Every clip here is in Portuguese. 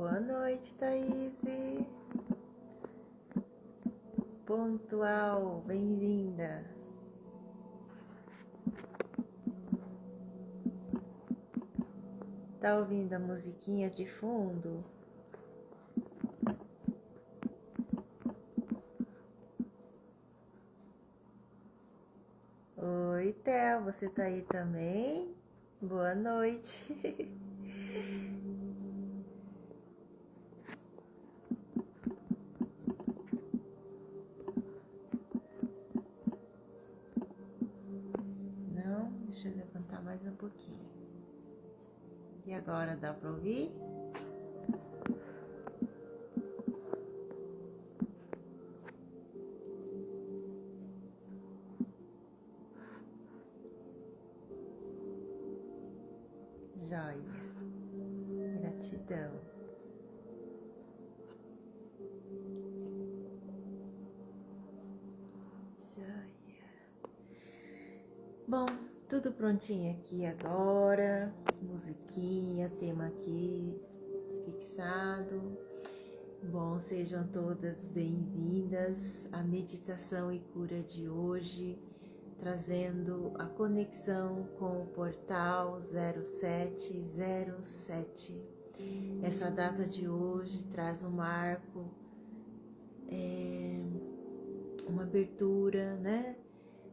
Boa noite, Thaís. Pontual, bem-vinda. Tá ouvindo a musiquinha de fundo? Oi, Theo, você tá aí também? Boa noite. Não, deixa eu levantar mais um pouquinho. E agora, dá pra ouvir? Joia. Gratidão. Joia. Bom, tudo prontinho aqui agora. Musiquinha, tema aqui fixado. Bom, sejam todas bem-vindas à meditação e cura de hoje, trazendo a conexão com o portal 0707. Essa data de hoje traz um marco, uma abertura, né,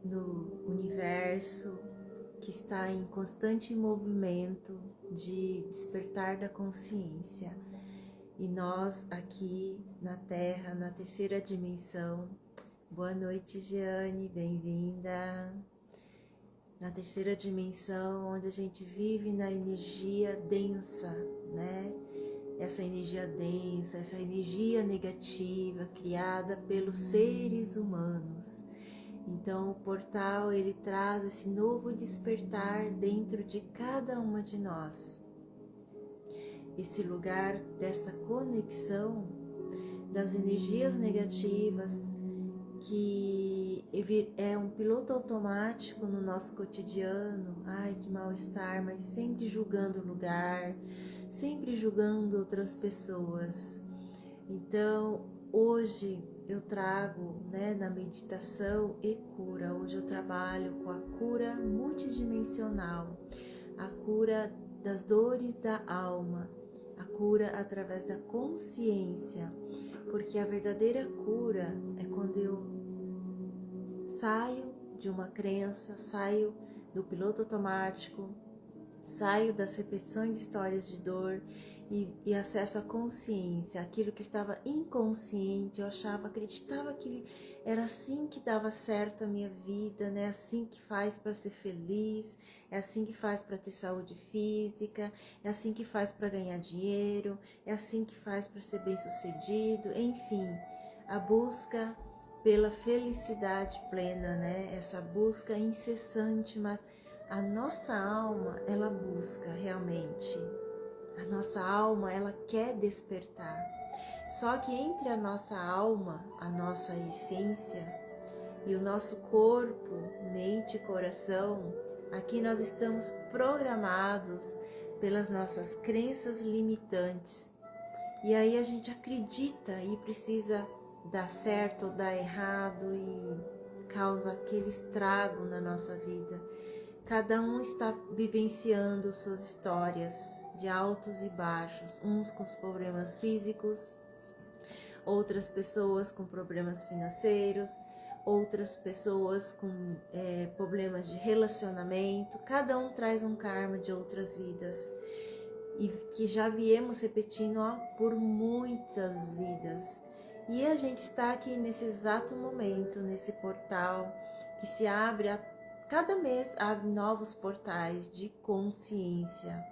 no universo que está em constante movimento de despertar da consciência. E nós aqui na Terra, na terceira dimensão, boa noite, Jeane, bem-vinda. Na terceira dimensão, onde a gente vive na energia densa, né? Essa energia densa, essa energia negativa criada pelos seres humanos. Então, o portal, ele traz esse novo despertar dentro de cada uma de nós. Esse lugar desta conexão das energias negativas, que é um piloto automático no nosso cotidiano. Ai, que mal-estar, mas sempre julgando o lugar, sempre julgando outras pessoas. Então, hoje eu trago, né, na meditação e cura. Hoje eu trabalho com a cura multidimensional, a cura das dores da alma, a cura através da consciência, porque a verdadeira cura é quando eu saio de uma crença, saio do piloto automático, saio das repetições de histórias de dor e acesso à consciência, aquilo que estava inconsciente. Eu acreditava que era assim que dava certo a minha vida, né? Assim que faz para ser feliz, é assim que faz para ter saúde física, é assim que faz para ganhar dinheiro, é assim que faz para ser bem-sucedido, enfim, a busca pela felicidade plena, né? Essa busca incessante, mas a nossa alma, ela busca realmente. A nossa alma, ela quer despertar. Só que entre a nossa alma, a nossa essência e o nosso corpo, mente e coração, aqui nós estamos programados pelas nossas crenças limitantes. E aí a gente acredita e precisa dar certo ou dar errado e causa aquele estrago na nossa vida. Cada um está vivenciando suas histórias de altos e baixos, uns com os problemas físicos, outras pessoas com problemas financeiros, outras pessoas com problemas de relacionamento. Cada um traz um karma de outras vidas e que já viemos repetindo por muitas vidas. E a gente está aqui nesse exato momento, nesse portal que se abre cada mês, abre novos portais de consciência.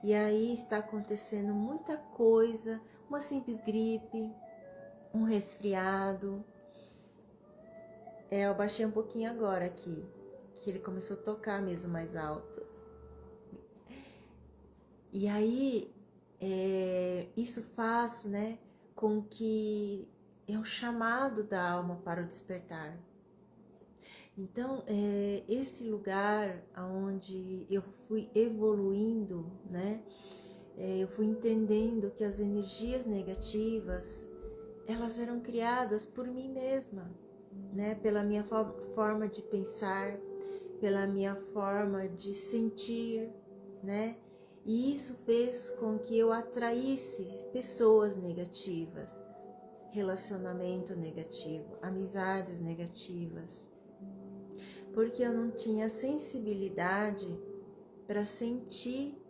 E aí está acontecendo muita coisa, uma simples gripe, um resfriado. Eu baixei um pouquinho agora aqui, que ele começou a tocar mesmo mais alto. E aí, isso faz, né, com que é um chamado da alma para o despertar. Então, esse lugar onde eu fui evoluindo, né, eu fui entendendo que as energias negativas, elas eram criadas por mim mesma, né? Pela minha forma de pensar, pela minha forma de sentir, né? E isso fez com que eu atraísse pessoas negativas, relacionamento negativo, amizades negativas, porque eu não tinha sensibilidade para sentir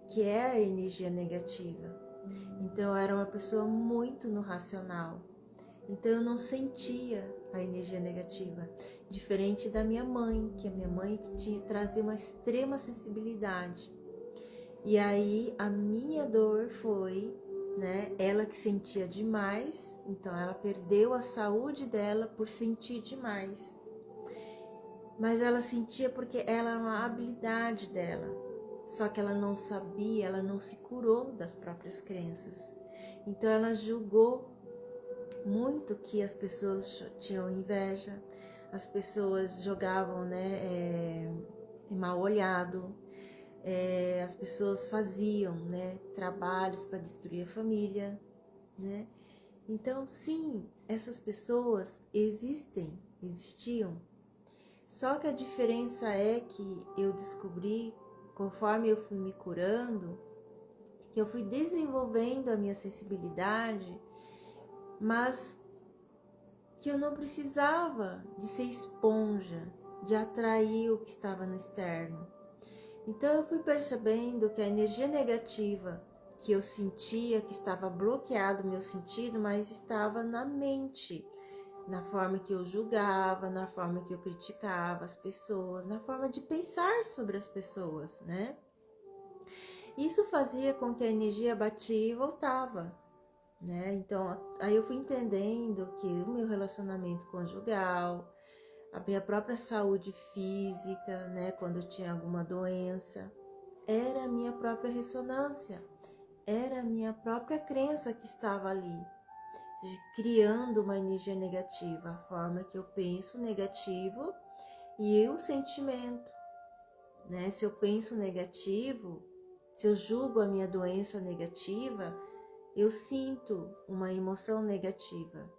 que é a energia negativa. Então eu era uma pessoa muito no racional. Então eu não sentia a energia negativa, diferente da minha mãe, que a minha mãe trazia uma extrema sensibilidade. E aí a minha dor foi, né, ela que sentia demais, então ela perdeu a saúde dela por sentir demais. Mas ela sentia porque ela era uma habilidade dela, só que ela não sabia, ela não se curou das próprias crenças. Então ela julgou muito que as pessoas tinham inveja, as pessoas jogavam, né, mal olhado, as pessoas faziam, né, trabalhos para destruir a família, né? Então, sim, essas pessoas existiam. Só que a diferença é que eu descobri, conforme eu fui me curando, que eu fui desenvolvendo a minha sensibilidade, mas que eu não precisava de ser esponja, de atrair o que estava no externo. Então eu fui percebendo que a energia negativa que eu sentia, que estava bloqueado o meu sentido, mas estava na mente, na forma que eu julgava, na forma que eu criticava as pessoas, na forma de pensar sobre as pessoas, né? Isso fazia com que a energia batia e voltava, né? Então, aí eu fui entendendo que o meu relacionamento conjugal, a minha própria saúde física, né, quando eu tinha alguma doença, era a minha própria ressonância, era a minha própria crença que estava ali, criando uma energia negativa, a forma que eu penso negativo e o sentimento, né? Se eu penso negativo, se eu julgo a minha doença negativa, eu sinto uma emoção negativa.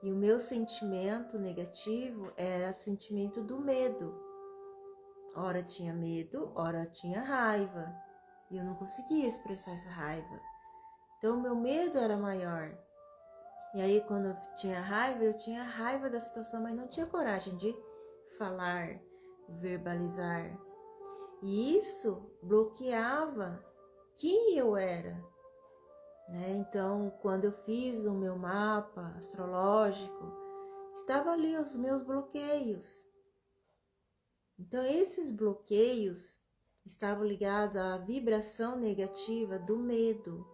E o meu sentimento negativo era sentimento do medo. Ora tinha medo, ora tinha raiva. E eu não conseguia expressar essa raiva. Então o meu medo era maior. E aí quando eu tinha raiva da situação, mas não tinha coragem de falar, verbalizar. E isso bloqueava quem eu era, né? Então, quando eu fiz o meu mapa astrológico, estava ali os meus bloqueios. Então, esses bloqueios estavam ligados à vibração negativa do medo,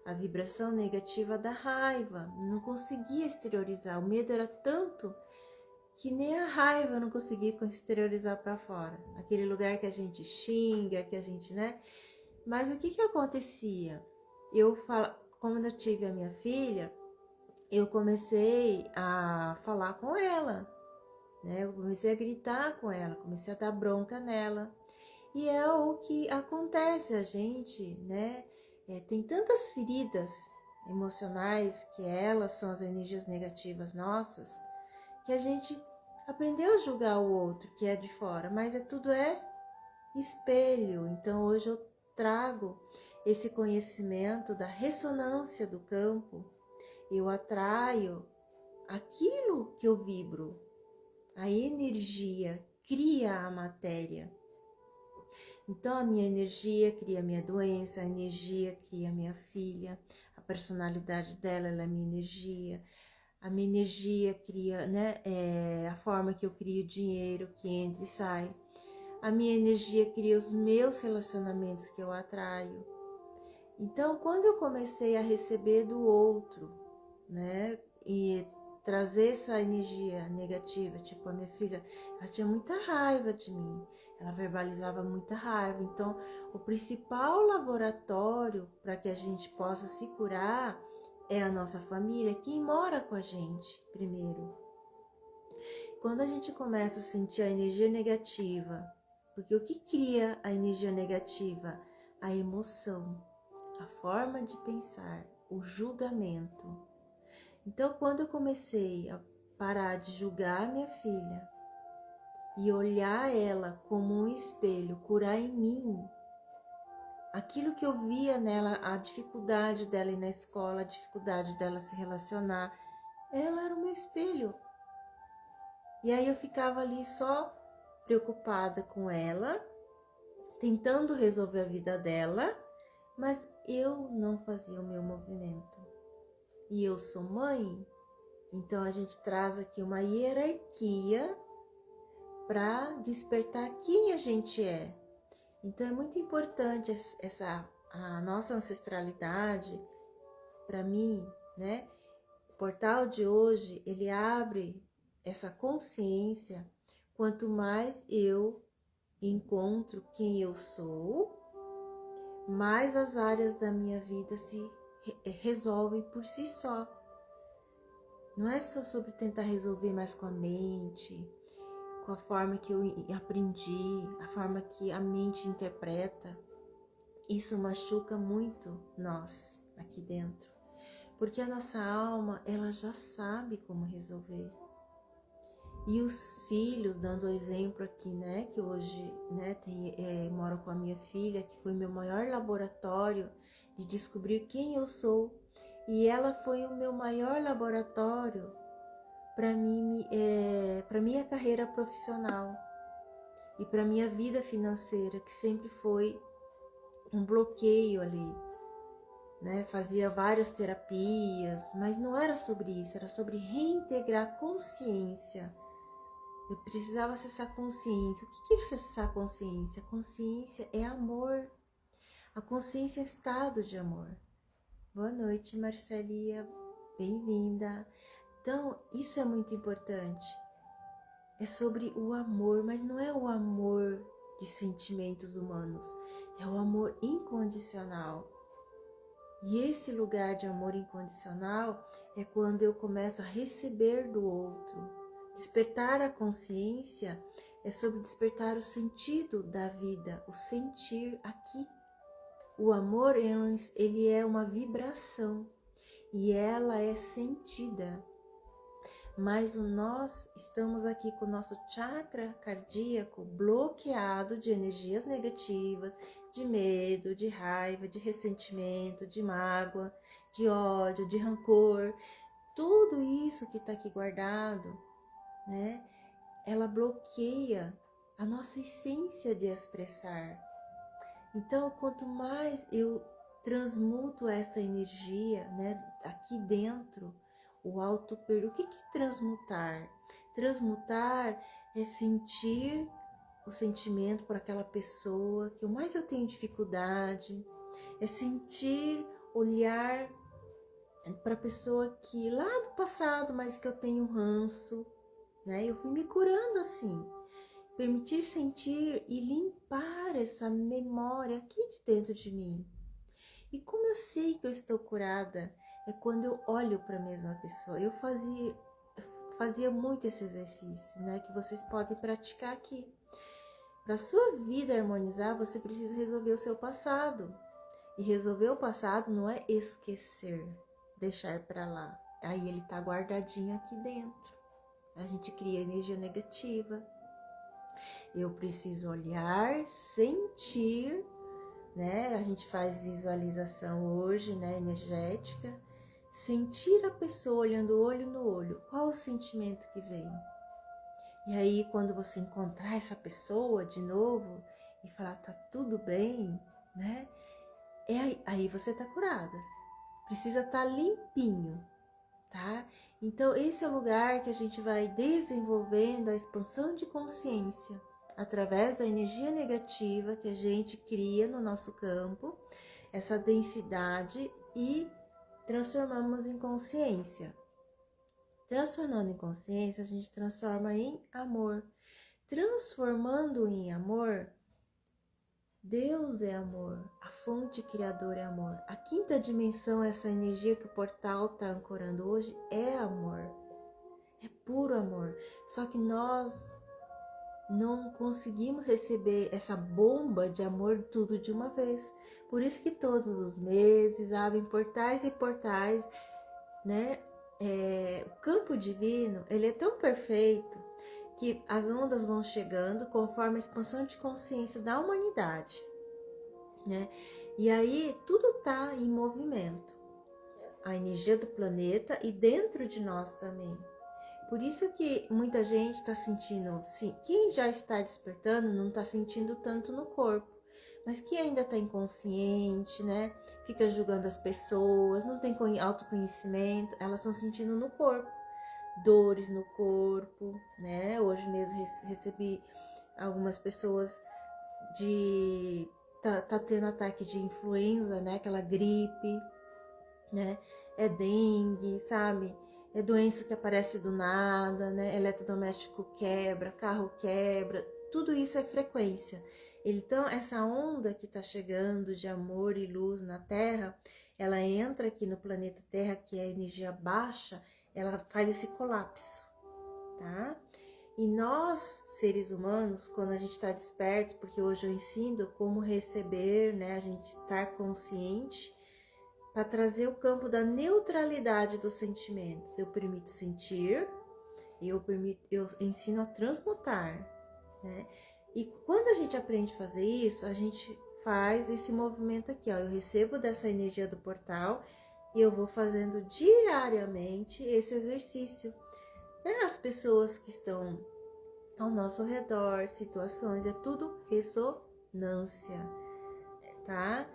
à vibração negativa da raiva. Não conseguia exteriorizar. O medo era tanto que nem a raiva eu não conseguia exteriorizar para fora. Aquele lugar que a gente xinga, que a gente, né? Mas o que acontecia? Quando eu tive a minha filha, eu comecei a falar com ela, né? Eu comecei a gritar com ela, comecei a dar bronca nela. E é o que acontece, a gente, né? Tem tantas feridas emocionais, que elas são as energias negativas nossas, que a gente aprendeu a julgar o outro, que é de fora, mas tudo é espelho. Então hoje eu trago esse conhecimento da ressonância do campo, eu atraio aquilo que eu vibro. A energia cria a matéria. Então a minha energia cria a minha doença, a energia cria a minha filha, a personalidade dela, ela é a minha energia. A minha energia cria, né, a forma que eu crio dinheiro, que entra e sai. A minha energia cria os meus relacionamentos que eu atraio. Então, quando eu comecei a receber do outro, né, e trazer essa energia negativa, tipo a minha filha, ela tinha muita raiva de mim, ela verbalizava muita raiva. Então, o principal laboratório para que a gente possa se curar é a nossa família, quem mora com a gente primeiro. Quando a gente começa a sentir a energia negativa, porque o que cria a energia negativa? A emoção. a forma de pensar, o julgamento. Então, quando eu comecei a parar de julgar minha filha e olhar ela como um espelho, curar em mim aquilo que eu via nela, a dificuldade dela ir na escola, a dificuldade dela se relacionar, ela era o meu espelho. E aí eu ficava ali só preocupada com ela, tentando resolver a vida dela, mas eu não fazia o meu movimento. E eu sou mãe, então a gente traz aqui uma hierarquia para despertar quem a gente é. Então é muito importante a nossa ancestralidade. Para mim, né? O portal de hoje, ele abre essa consciência. Quanto mais eu encontro quem eu sou, mais as áreas da minha vida se resolvem por si só. Não é só sobre tentar resolver mais com a mente, com a forma que eu aprendi, a forma que a mente interpreta. Isso machuca muito nós aqui dentro, porque a nossa alma, ela já sabe como resolver. E os filhos, dando o exemplo aqui, né, que hoje, né, moro com a minha filha, que foi meu maior laboratório de descobrir quem eu sou, e ela foi o meu maior laboratório para mim, para minha carreira profissional e para minha vida financeira, que sempre foi um bloqueio ali, né? Fazia várias terapias, mas não era sobre isso, era sobre reintegrar consciência. Eu precisava acessar consciência. O que é acessar consciência? Consciência é amor. A consciência é o estado de amor. Boa noite, Marcelia. Bem-vinda. Então, isso é muito importante. É sobre o amor, mas não é o amor de sentimentos humanos. É o amor incondicional. E esse lugar de amor incondicional é quando eu começo a receber do outro. Despertar a consciência é sobre despertar o sentido da vida, o sentir aqui. O amor, ele é uma vibração e ela é sentida. Mas nós estamos aqui com o nosso chakra cardíaco bloqueado de energias negativas, de medo, de raiva, de ressentimento, de mágoa, de ódio, de rancor. Tudo isso que está aqui guardado, né? Ela bloqueia a nossa essência de expressar. Então, quanto mais eu transmuto essa energia, né, aqui dentro, o auto-perdão. O que é transmutar? Transmutar é sentir o sentimento por aquela pessoa que mais eu tenho dificuldade, é sentir, olhar para a pessoa que lá do passado, mas que eu tenho ranço, né? Eu fui me curando assim. Permitir sentir e limpar essa memória aqui de dentro de mim. E como eu sei que eu estou curada? É quando eu olho para a mesma pessoa. Eu fazia muito esse exercício, né? Que vocês podem praticar aqui. Para a sua vida harmonizar, você precisa resolver o seu passado. E resolver o passado não é esquecer, deixar para lá. Aí ele está guardadinho aqui dentro. A gente cria energia negativa. Eu preciso olhar, sentir, né? A gente faz visualização hoje, né? Energética. Sentir a pessoa olhando olho no olho. Qual o sentimento que vem? E aí, quando você encontrar essa pessoa de novo e falar, tá tudo bem, né? Aí você tá curada. Precisa estar limpinho, tá? Então, esse é o lugar que a gente vai desenvolvendo a expansão de consciência através da energia negativa que a gente cria no nosso campo, essa densidade, e transformamos em consciência. Transformando em consciência, a gente transforma em amor. Transformando em amor, Deus é amor, a fonte criadora é amor. A quinta dimensão, essa energia que o portal está ancorando hoje, é amor. É puro amor. Só que nós não conseguimos receber essa bomba de amor tudo de uma vez. Por isso que todos os meses abrem portais e portais, né? O campo divino, ele é tão perfeito que as ondas vão chegando conforme a expansão de consciência da humanidade, né? E aí tudo está em movimento. A energia do planeta e dentro de nós também. Por isso que muita gente está sentindo, sim, quem já está despertando não está sentindo tanto no corpo, mas quem ainda está inconsciente, né? Fica julgando as pessoas, não tem autoconhecimento, elas estão sentindo no corpo, dores no corpo, né? Hoje mesmo recebi algumas pessoas tá tendo ataque de influenza, né? Aquela gripe, né? É dengue, sabe? É doença que aparece do nada, né? Eletrodoméstico quebra, carro quebra, tudo isso é frequência. Então, essa onda que está chegando de amor e luz na Terra, ela entra aqui no planeta Terra, que é energia baixa, ela faz esse colapso, tá? E nós, seres humanos, quando a gente está desperto, porque hoje eu ensino como receber, né? A gente estar consciente, para trazer o campo da neutralidade dos sentimentos. Eu permito sentir e eu ensino a transmutar, né? E quando a gente aprende a fazer isso, a gente faz esse movimento aqui, ó. Eu recebo dessa energia do portal e eu vou fazendo diariamente esse exercício, né? As pessoas que estão ao nosso redor, situações, é tudo ressonância, tá?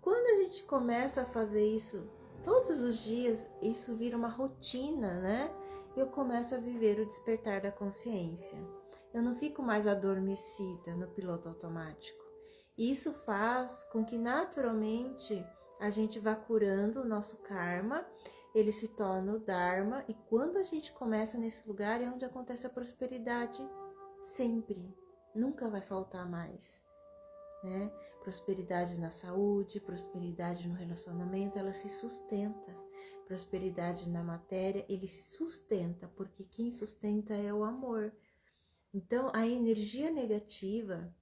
Quando a gente começa a fazer isso todos os dias, isso vira uma rotina, né? Eu começo a viver o despertar da consciência. Eu não fico mais adormecida no piloto automático. Isso faz com que naturalmente a gente vá curando o nosso karma, ele se torna o Dharma, e quando a gente começa nesse lugar é onde acontece a prosperidade sempre, nunca vai faltar mais. Né? Prosperidade na saúde, prosperidade no relacionamento, ela se sustenta. Prosperidade na matéria, ele se sustenta, porque quem sustenta é o amor. Então, a energia negativa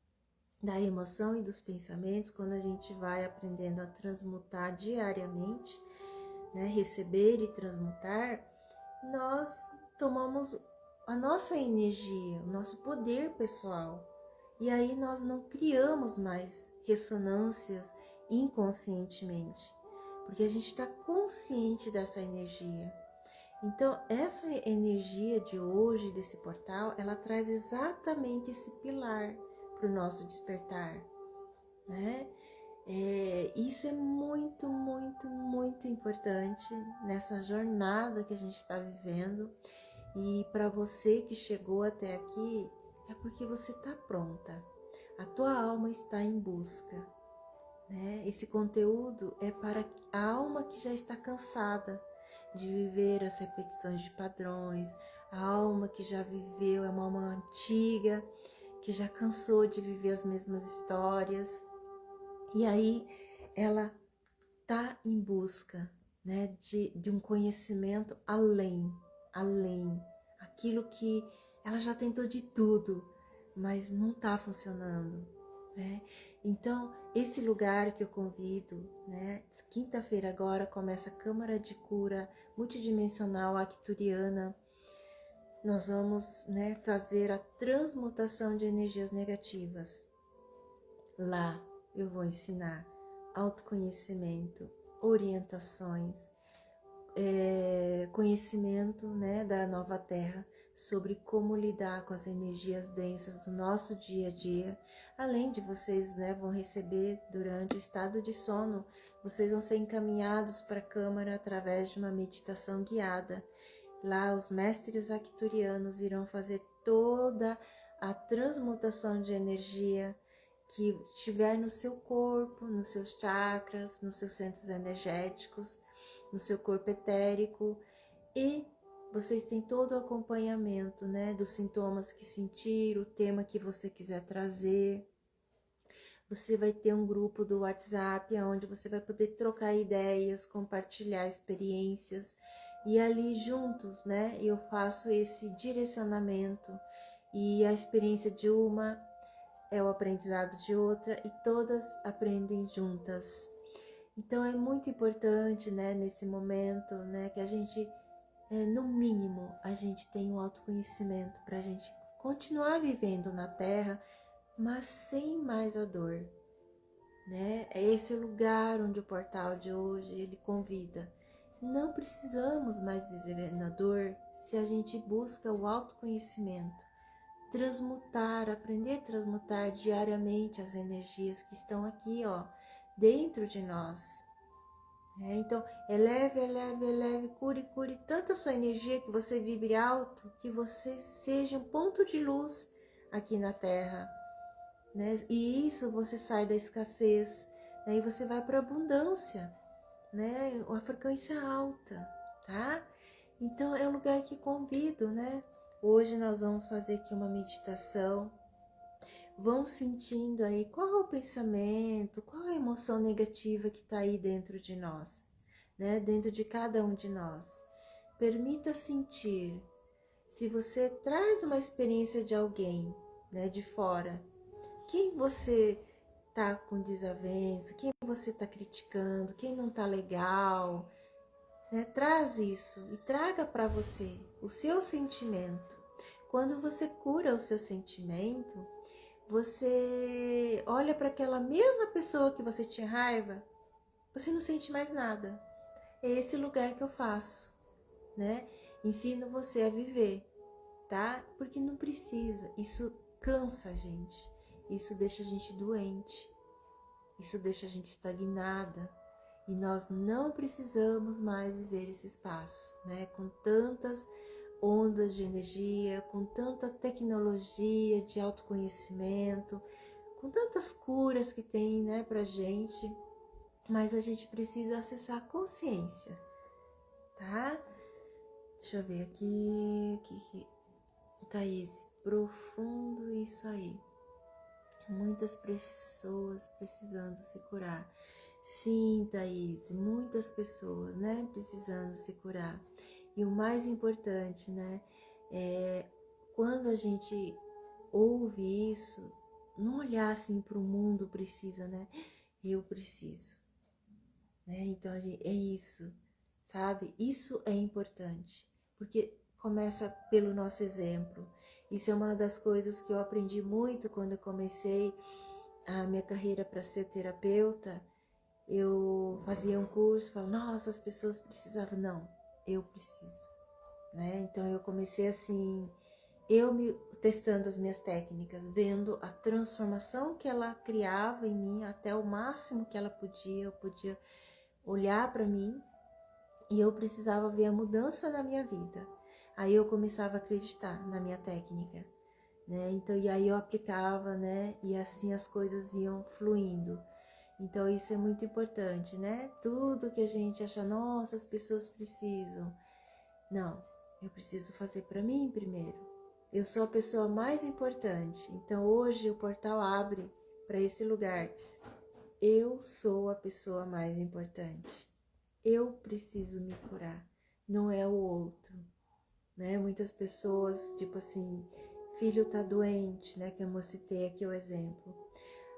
da emoção e dos pensamentos, quando a gente vai aprendendo a transmutar diariamente, né, receber e transmutar, nós tomamos a nossa energia, o nosso poder pessoal. E aí nós não criamos mais ressonâncias inconscientemente, porque a gente está consciente dessa energia. Então, essa energia de hoje, desse portal, ela traz exatamente esse pilar para o nosso despertar, né? Isso é muito, muito, muito importante nessa jornada que a gente está vivendo. E para você que chegou até aqui, é porque você está pronta. A tua alma está em busca, né? Esse conteúdo é para a alma que já está cansada de viver as repetições de padrões, a alma que já viveu, é uma alma antiga, que já cansou de viver as mesmas histórias. E aí ela está em busca, né, de um conhecimento além, aquilo que ela já tentou de tudo, mas não está funcionando, né? Então, esse lugar que eu convido, né? Quinta-feira agora começa a Câmara de Cura Multidimensional Arcturiana. Nós vamos, né, fazer a transmutação de energias negativas. Lá eu vou ensinar autoconhecimento, orientações, conhecimento, né, da nova Terra, sobre como lidar com as energias densas do nosso dia a dia. Além de vocês, né, vão receber durante o estado de sono, vocês vão ser encaminhados para a Câmara através de uma meditação guiada. Lá os mestres arcturianos irão fazer toda a transmutação de energia que estiver no seu corpo, nos seus chakras, nos seus centros energéticos, no seu corpo etérico, e vocês têm todo o acompanhamento, né, dos sintomas que sentir, o tema que você quiser trazer. Você vai ter um grupo do WhatsApp onde você vai poder trocar ideias, compartilhar experiências, e ali juntos, né, eu faço esse direcionamento e a experiência de uma é o aprendizado de outra e todas aprendem juntas. Então é muito importante, né, nesse momento, né, que a gente, no mínimo, a gente tenha um autoconhecimento para a gente continuar vivendo na Terra, mas sem mais a dor, né? É esse lugar onde o portal de hoje ele convida. Não precisamos mais viver na dor se a gente busca o autoconhecimento, transmutar, aprender a transmutar diariamente as energias que estão aqui, ó, dentro de nós. Então, eleve, eleve, eleve, cure, cure tanta sua energia que você vibre alto, que você seja um ponto de luz aqui na Terra. Né? E isso você sai da escassez, né? E você vai para a abundância, né? A frequência alta, tá? Então é um lugar que convido, né? Hoje nós vamos fazer aqui uma meditação. Vão sentindo aí qual é o pensamento, qual é a emoção negativa que está aí dentro de nós, né? Dentro de cada um de nós. Permita sentir. Se você traz uma experiência de alguém, né, de fora, quem você tá com desavença, quem você tá criticando, quem não tá legal, né? Traz isso e traga para você o seu sentimento. Quando você cura o seu sentimento, você olha para aquela mesma pessoa que você tinha raiva, você não sente mais nada. É esse lugar que eu faço, né? Ensino você a viver, tá? Porque não precisa, isso cansa a gente. Isso deixa a gente doente, isso deixa a gente estagnada e nós não precisamos mais viver esse espaço, né? Com tantas ondas de energia, com tanta tecnologia de autoconhecimento, com tantas curas que tem, né, pra gente, mas a gente precisa acessar a consciência, tá? Deixa eu ver aqui, Thaís, profundo isso aí. Muitas pessoas precisando se curar. Sim, Thaís, muitas pessoas, né, precisando se curar. E o mais importante, né, é quando a gente ouve isso, não olhar assim para o mundo precisa, né? Eu preciso, né? Então é isso, sabe? Isso é importante, porque começa pelo nosso exemplo. Isso é uma das coisas que eu aprendi muito quando eu comecei a minha carreira para ser terapeuta. Eu fazia um curso, falava, nossa, as pessoas precisavam. Não, eu preciso, né? Então eu comecei assim, eu me testando as minhas técnicas, vendo a transformação que ela criava em mim, até o máximo que ela podia, eu podia olhar para mim e eu precisava ver a mudança na minha vida. Aí eu começava a acreditar na minha técnica, né? Então, e aí eu aplicava, né? E assim as coisas iam fluindo. Então isso é muito importante, né? Tudo que a gente acha, nossa, as pessoas precisam. Não, eu preciso fazer para mim primeiro. Eu sou a pessoa mais importante. Então hoje o portal abre para esse lugar. Eu sou a pessoa mais importante. Eu preciso me curar, não é o outro, né? Muitas pessoas, tipo assim, filho tá doente, né? Que eu citei aqui o exemplo.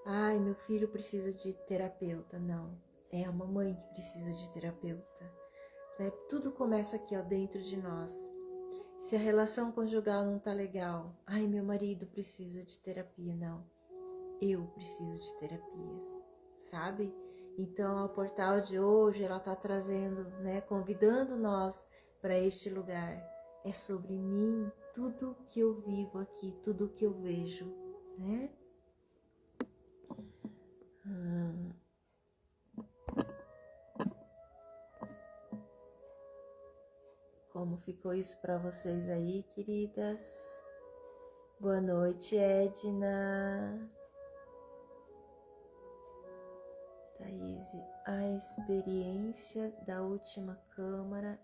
Ai, meu filho precisa de terapeuta. Não, é a mamãe que precisa de terapeuta, né? Tudo começa aqui, ó, dentro de nós. Se a relação conjugal não tá legal, ai, meu marido precisa de terapia. Não, eu preciso de terapia, sabe? Então, o portal de hoje, ela tá trazendo, né, convidando nós para este lugar. É sobre mim, tudo que eu vivo aqui, tudo que eu vejo, né? Como ficou isso para vocês aí, queridas? Boa noite, Edna. Thaís, a experiência da última câmara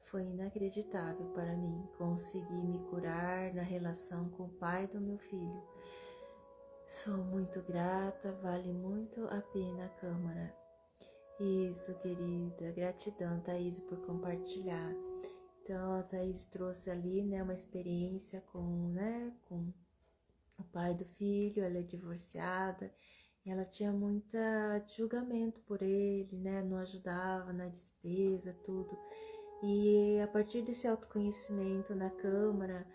foi inacreditável para mim. Consegui me curar na relação com o pai do meu filho. Sou muito grata, vale muito a pena a câmara. Isso, querida. Gratidão, Thaís, por compartilhar. Então a Thaís trouxe ali, né, uma experiência com o pai do filho. Ela é divorciada e ela tinha muita julgamento por ele, né, não ajudava na despesa, tudo. E a partir desse autoconhecimento na Câmara,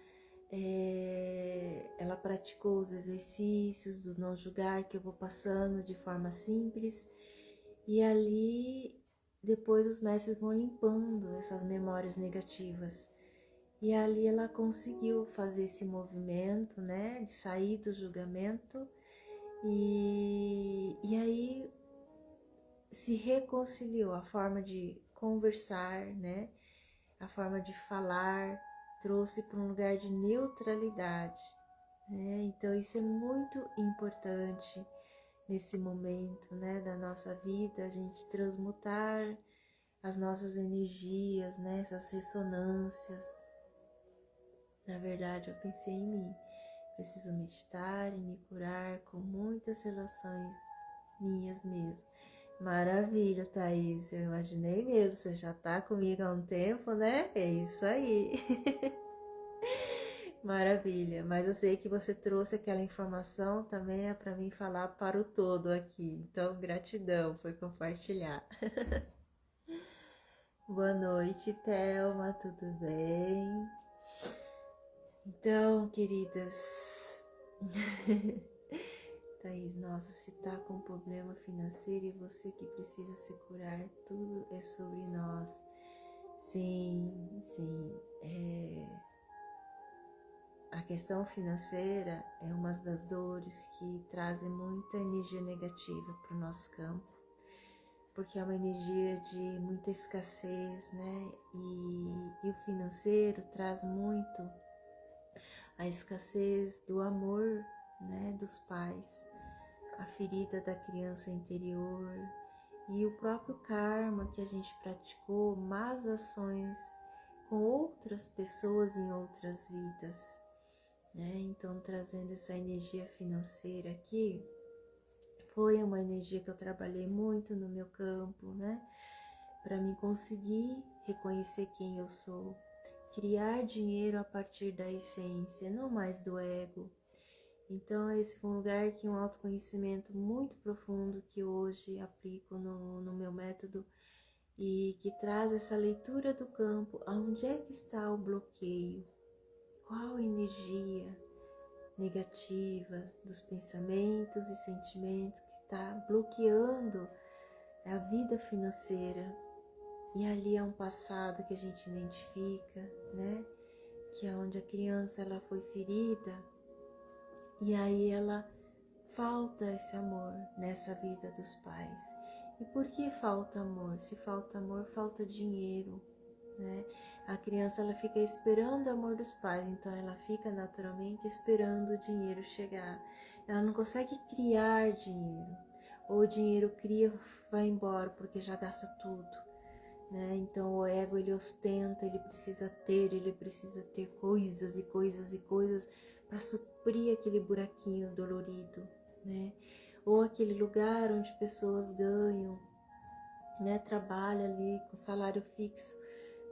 ela praticou os exercícios do não julgar, que eu vou passando de forma simples, e ali depois os mestres vão limpando essas memórias negativas. E ali ela conseguiu fazer esse movimento, né, de sair do julgamento, e aí se reconciliou a forma de conversar, né, a forma de falar, trouxe para um lugar de neutralidade, né? Então isso é muito importante nesse momento, né, da nossa vida, a gente transmutar as nossas energias, né, essas ressonâncias. Na verdade, eu pensei em mim, preciso meditar e me curar com muitas relações minhas mesmo. Maravilha, Thaís, eu imaginei mesmo, você já tá comigo há um tempo, né? É isso aí. Maravilha, mas eu sei que você trouxe aquela informação também é para mim falar para o todo aqui, então gratidão por compartilhar. Boa noite, Thelma, tudo bem? Então, queridas, Thaís, nossa, se tá com problema financeiro e você que precisa se curar, tudo é sobre nós. Sim, a questão financeira é uma das dores que trazem muita energia negativa para o nosso campo, porque é uma energia de muita escassez, né? E o financeiro traz muito a escassez do amor, né, dos pais, a ferida da criança interior e o próprio karma que a gente praticou, más ações com outras pessoas em outras vidas, né? Então, trazendo essa energia financeira aqui, foi uma energia que eu trabalhei muito no meu campo, né? Para mim conseguir reconhecer quem eu sou, criar dinheiro a partir da essência, não mais do ego. Então esse foi um lugar que um autoconhecimento muito profundo que hoje aplico no meu método e que traz essa leitura do campo, aonde é que está o bloqueio, qual a energia negativa dos pensamentos e sentimentos que está bloqueando a vida financeira. E ali é um passado que a gente identifica, né? Que é onde a criança ela foi ferida e aí ela falta esse amor nessa vida dos pais. E por que falta amor? Se falta amor, falta dinheiro, né? A criança ela fica esperando o amor dos pais, então ela fica naturalmente esperando o dinheiro chegar. Ela não consegue criar dinheiro, ou o dinheiro cria, vai embora porque já gasta tudo, né? Então o ego ele ostenta, ele precisa ter coisas e coisas e coisas para suprir aquele buraquinho dolorido, né? Ou aquele lugar onde pessoas ganham, né? Trabalha ali com salário fixo,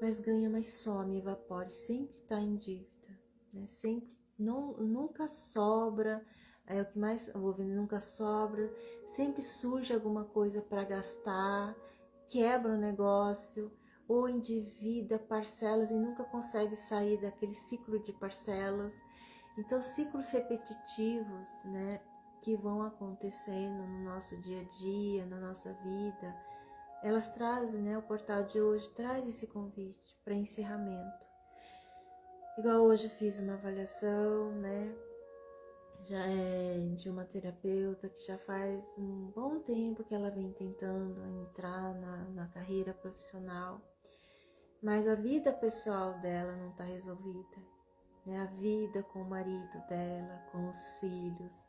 mas ganha, mas some, evapora, sempre está em dívida, né? Sempre, nunca sobra, é o que mais eu vou vendo, nunca sobra, sempre surge alguma coisa para gastar, quebra o negócio, ou endivida parcelas e nunca consegue sair daquele ciclo de parcelas. Então, ciclos repetitivos, né, que vão acontecendo no nosso dia a dia, na nossa vida, elas trazem, né, o portal de hoje traz esse convite para encerramento. Igual hoje eu fiz uma avaliação, né, já é de uma terapeuta que já faz um bom tempo que ela vem tentando entrar na carreira profissional, mas a vida pessoal dela não está resolvida, né? A vida com o marido dela, com os filhos,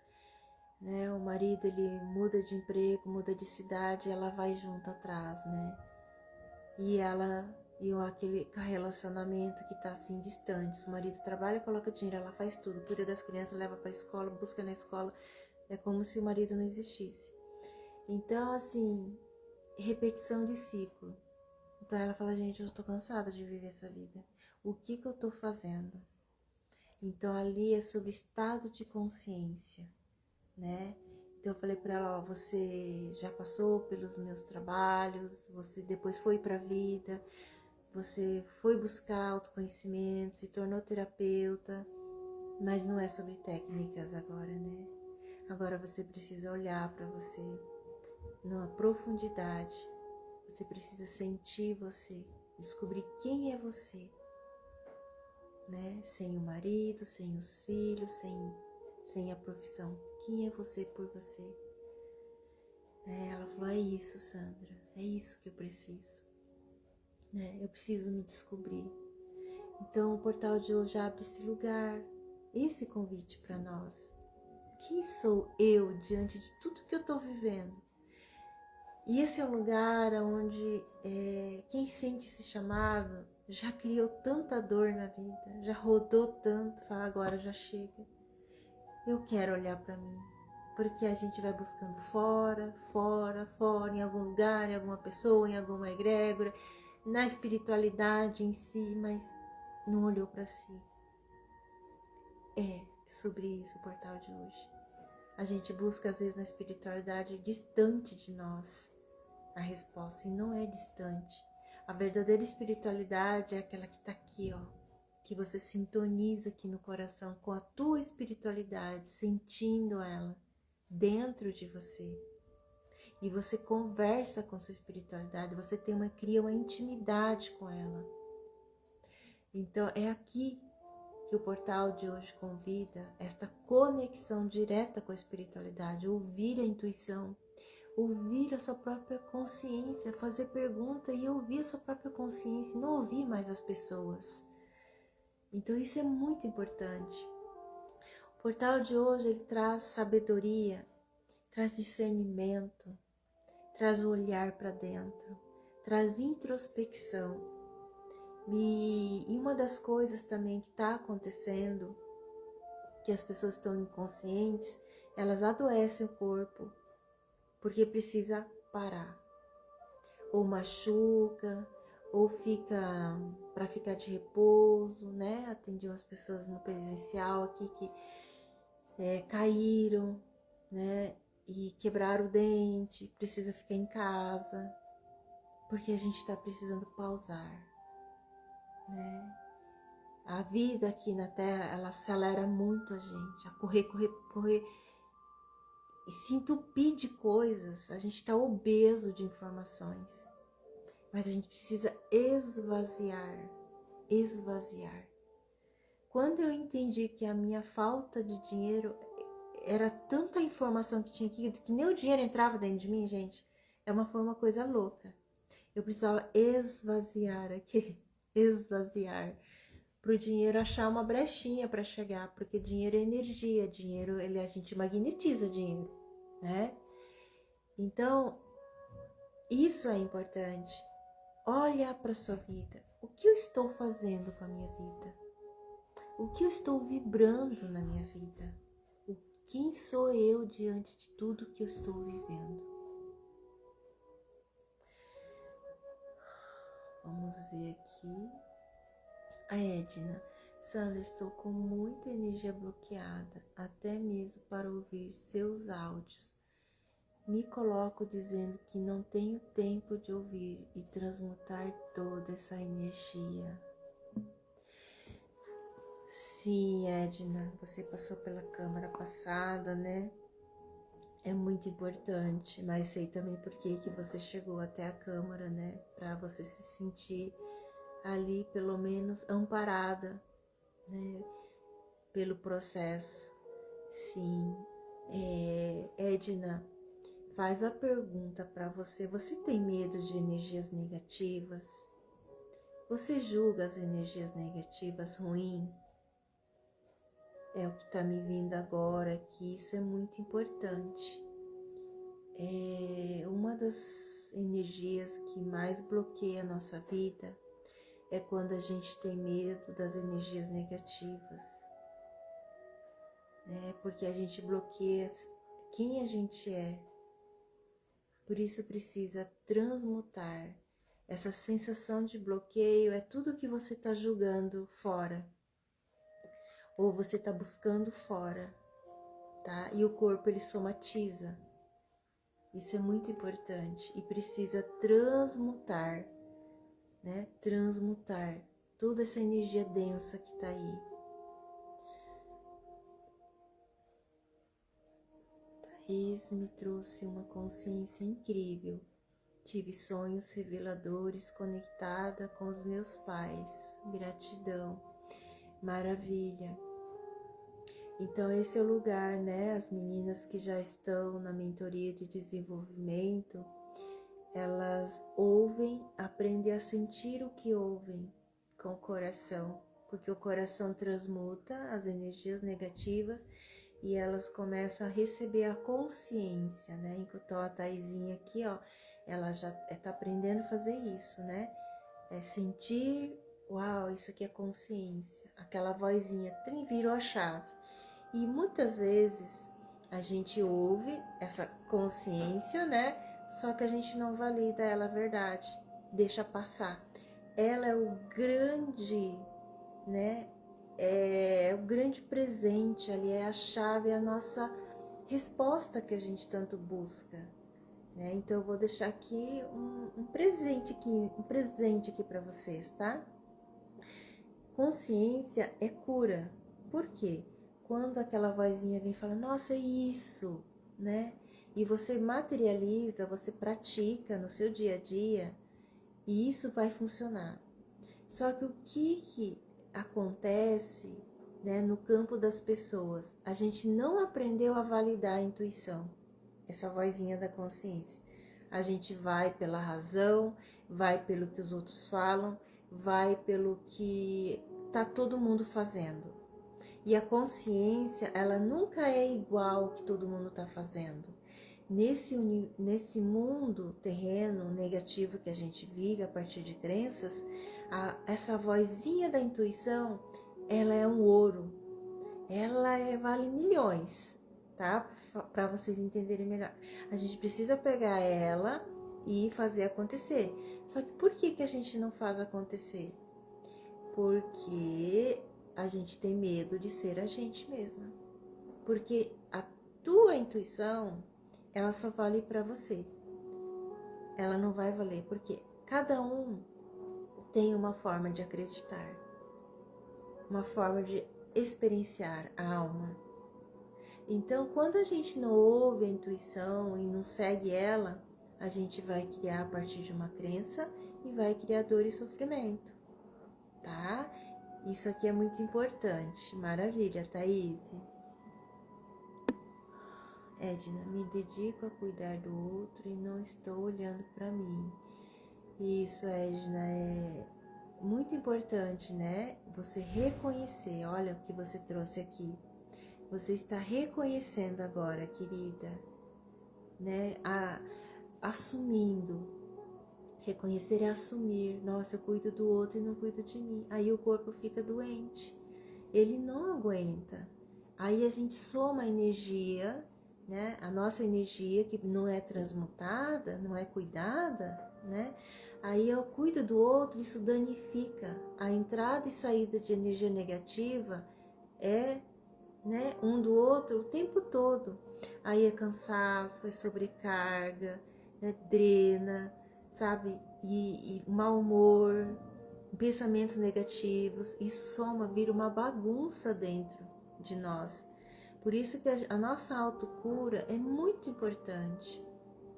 né? O marido ele muda de emprego, muda de cidade, ela vai junto atrás, né? E aquele relacionamento que tá assim distante. O marido trabalha, coloca dinheiro, ela faz tudo, cuida das crianças, leva para a escola, busca na escola. É como se o marido não existisse. Então, assim, repetição de ciclo. Então ela fala, gente, eu tô cansada de viver essa vida. O que eu tô fazendo? Então ali é sobre estado de consciência, né? Então eu falei para ela, ó, você já passou pelos meus trabalhos, você depois foi para a vida, você foi buscar autoconhecimento, se tornou terapeuta, mas não é sobre técnicas agora, né? Agora você precisa olhar para você na profundidade, você precisa sentir você, descobrir quem é você, né? Sem o marido, sem os filhos, sem a profissão. Quem é você por você? Ela falou, é isso, Sandra, é isso que eu preciso. Eu preciso me descobrir. Então o portal de hoje abre esse lugar, esse convite para nós. Quem sou eu diante de tudo que eu estou vivendo? E esse é um lugar onde quem sente esse chamado já criou tanta dor na vida, já rodou tanto, fala, agora já chega. Eu quero olhar para mim, porque a gente vai buscando fora, em algum lugar, em alguma pessoa, em alguma egrégora, na espiritualidade em si, mas não olhou para si. É sobre isso o portal de hoje. A gente busca às vezes na espiritualidade distante de nós a resposta, e não é distante. A verdadeira espiritualidade é aquela que está aqui, ó, que você sintoniza aqui no coração com a tua espiritualidade, sentindo ela dentro de você. E você conversa com sua espiritualidade, você cria uma intimidade com ela. Então é aqui que o portal de hoje convida esta conexão direta com a espiritualidade, ouvir a intuição, ouvir a sua própria consciência, fazer pergunta e ouvir a sua própria consciência, não ouvir mais as pessoas. Então isso é muito importante. O portal de hoje ele traz sabedoria, traz discernimento, traz o olhar para dentro, traz introspecção. E uma das coisas também que está acontecendo, que as pessoas estão inconscientes, elas adoecem o corpo, porque precisa parar. Ou machuca, ou fica para ficar de repouso, né? Atendi umas pessoas no presencial aqui que caíram, né? E quebraram o dente, precisa ficar em casa, porque a gente está precisando pausar, né? A vida aqui na Terra, ela acelera muito a gente, a correr, e se entupir de coisas. A gente está obeso de informações, mas a gente precisa esvaziar. Quando eu entendi que a minha falta de dinheiro era tanta informação que tinha aqui, que nem o dinheiro entrava dentro de mim, gente, foi uma coisa louca. Eu precisava esvaziar aqui, para o dinheiro achar uma brechinha para chegar, porque dinheiro é energia, dinheiro, a gente magnetiza dinheiro, né? Então, isso é importante. Olha para a sua vida. O que eu estou fazendo com a minha vida? O que eu estou vibrando na minha vida? Quem sou eu diante de tudo que eu estou vivendo? Vamos ver aqui. A Edna. Sandra, estou com muita energia bloqueada, até mesmo para ouvir seus áudios. Me coloco dizendo que não tenho tempo de ouvir e transmutar toda essa energia. Sim, Edna, você passou pela câmara passada, né? É muito importante, mas sei também por que você chegou até a câmara, né? Para você se sentir ali, pelo menos, amparada, né? Pelo processo. Sim, Edna, faz a pergunta para você. Você tem medo de energias negativas? Você julga as energias negativas ruins? É o que está me vindo agora, que isso é muito importante. Uma das energias que mais bloqueia a nossa vida é quando a gente tem medo das energias negativas, né? Porque a gente bloqueia quem a gente é. Por isso precisa transmutar Essa sensação de bloqueio é tudo que você está julgando fora, ou você está buscando fora, tá? E o corpo, ele somatiza. Isso é muito importante e precisa transmutar, né? Transmutar toda essa energia densa que tá aí. Thaís me trouxe uma consciência incrível. Tive sonhos reveladores conectada com os meus pais. Gratidão. Maravilha. Então esse é o lugar, né? As meninas que já estão na mentoria de desenvolvimento, elas ouvem, aprendem a sentir o que ouvem com o coração, porque o coração transmuta as energias negativas e elas começam a receber a consciência, né? Enquanto a Thaisinha aqui, ó, ela já está aprendendo a fazer isso, né? É sentir, uau, isso aqui é consciência. Aquela vozinha, trim, virou a chave. E muitas vezes a gente ouve essa consciência, né? Só que a gente não valida ela a verdade, deixa passar. Ela é o grande, né? É o grande presente ali, é a chave, é a nossa resposta que a gente tanto busca, né? Então eu vou deixar aqui um presente aqui para vocês, tá? Consciência é cura. Por quê? Quando aquela vozinha vem e fala, nossa, é isso, né? E você materializa, você pratica no seu dia a dia, e isso vai funcionar. Só que o que acontece, né, no campo das pessoas? A gente não aprendeu a validar a intuição, essa vozinha da consciência. A gente vai pela razão, vai pelo que os outros falam, vai pelo que tá todo mundo fazendo. E a consciência, ela nunca é igual ao que todo mundo está fazendo. Nesse mundo terreno negativo que a gente vive a partir de crenças, essa vozinha da intuição, ela é um ouro. Ela vale milhões, tá? Para vocês entenderem melhor. A gente precisa pegar ela e fazer acontecer. Só que por que a gente não faz acontecer? Porque a gente tem medo de ser a gente mesma. Porque a tua intuição, ela só vale para você. Ela não vai valer, porque cada um tem uma forma de acreditar, uma forma de experienciar a alma. Então, quando a gente não ouve a intuição e não segue ela, a gente vai criar a partir de uma crença e vai criar dor e sofrimento, tá? Isso aqui é muito importante. Maravilha, Thaís. Edna, me dedico a cuidar do outro e não estou olhando para mim. Isso, Edna, é muito importante, né? Você reconhecer, olha o que você trouxe aqui. Você está reconhecendo agora, querida, né? Assumindo. Reconhecer é assumir. Nossa, eu cuido do outro e não cuido de mim. Aí o corpo fica doente. Ele não aguenta. Aí a gente soma a energia, né? A nossa energia que não é transmutada, não é cuidada, né? Aí eu cuido do outro, isso danifica. A entrada e saída de energia negativa é, né, um do outro o tempo todo. Aí é cansaço, é sobrecarga, né, drena, sabe? E mau humor, pensamentos negativos, isso soma, vira uma bagunça dentro de nós. Por isso que a nossa autocura é muito importante.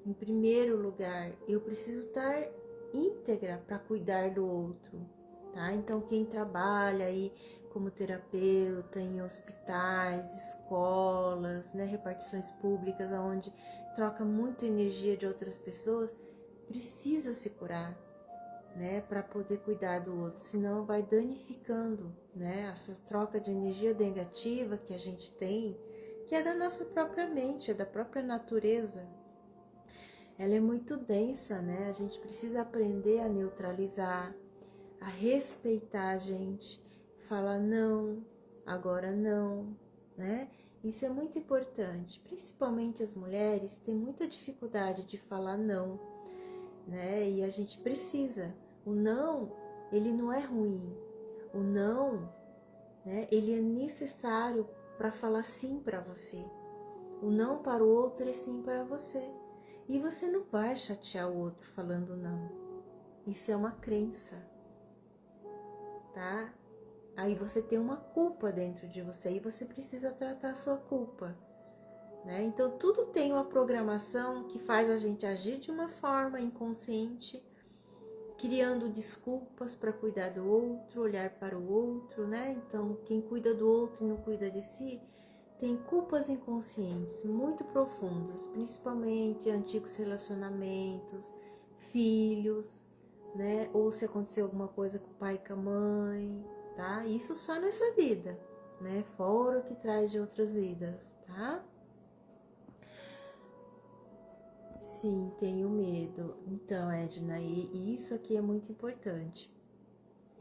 Em primeiro lugar, eu preciso estar íntegra para cuidar do outro, tá? Então, quem trabalha aí como terapeuta em hospitais, escolas, né, repartições públicas, onde troca muita energia de outras pessoas, precisa se curar, né, para poder cuidar do outro, senão vai danificando, né, essa troca de energia negativa que a gente tem, que é da nossa própria mente, é da própria natureza. Ela é muito densa, né? A gente precisa aprender a neutralizar, a respeitar a gente, falar não, agora não, né? Isso é muito importante, principalmente as mulheres têm muita dificuldade de falar não. né? E a gente precisa. O não, ele não é ruim. O não, né? Ele é necessário para falar sim para você. O não para o outro é sim para você. E você não vai chatear o outro falando não. Isso é uma crença, tá? Aí você tem uma culpa dentro de você e você precisa tratar a sua culpa, né? Então tudo tem uma programação que faz a gente agir de uma forma inconsciente, criando desculpas para cuidar do outro, olhar para o outro, né? Então quem cuida do outro e não cuida de si tem culpas inconscientes muito profundas, principalmente antigos relacionamentos, filhos, né? Ou se aconteceu alguma coisa com o pai e com a mãe, tá? Isso só nessa vida, né? Fora o que traz de outras vidas, tá? Sim, tenho medo. Então, Edna, e isso aqui é muito importante,